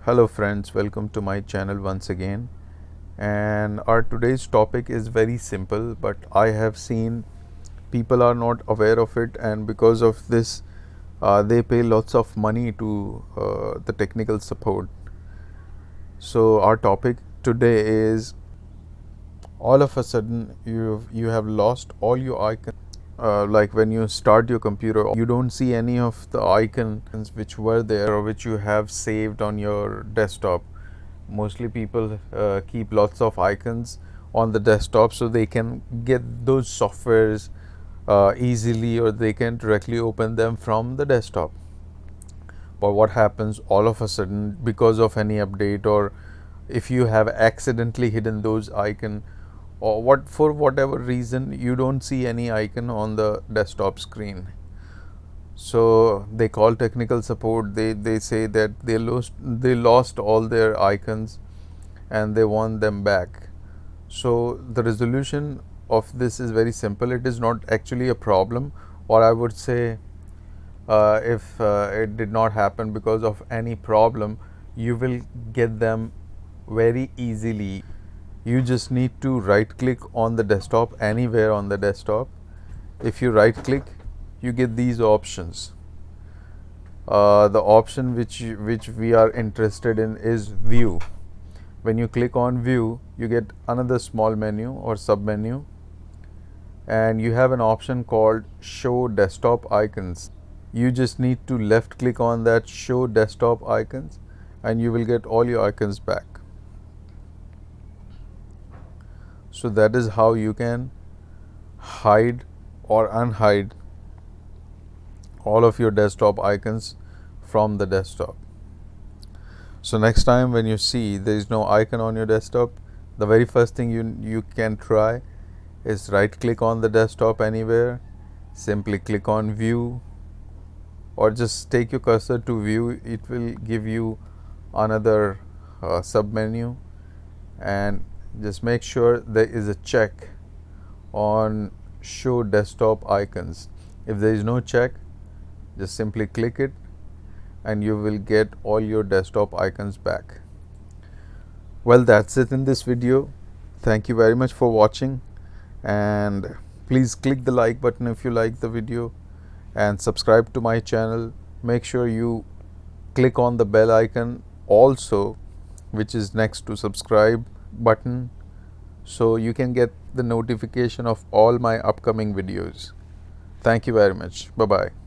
Hello friends, welcome to my channel once again. And our today's topic is very simple, but I have seen people are not aware of it, and because of this they pay lots of money to the technical support. So our topic today is, all of a sudden you have lost all your icons. Like when you start your computer, you don't see any of the icons which were there or which you have saved on your desktop. Mostly people keep lots of icons on the desktop so they can get those softwares easily, or they can directly open them from the desktop. But what happens all of a sudden, because of any update, or if you have accidentally hidden those icon, or what, for whatever reason, you don't see any icon on the desktop screen. So they call technical support. They say that they lost all their icons and they want them back. So the resolution of this is very simple. It is not actually a problem, or I would say, if it did not happen because of any problem, you will get them very easily. You just need to right click on the desktop, anywhere on the desktop. If you right click, you get these options. The option which we are interested in is view. When you click on view, you get another small menu or sub menu, and you have an option called show desktop icons. You just need to left click on that show desktop icons, and you will get all your icons back. So that is how you can hide or unhide all of your desktop icons from the desktop. So next time when you see there is no icon on your desktop, the very first thing you can try is right click on the desktop anywhere, simply click on view, or just take your cursor to view. It will give you another sub menu, and just make sure there is a check on show desktop icons. If there is no check, just simply click it and you will get all your desktop icons back. Well, that's it in this video. Thank you very much for watching, and please click the like button if you like the video, and subscribe to my channel. Make sure you click on the bell icon also, which is next to subscribe button, so you can get the notification of all my upcoming videos. Thank you very much. Bye bye.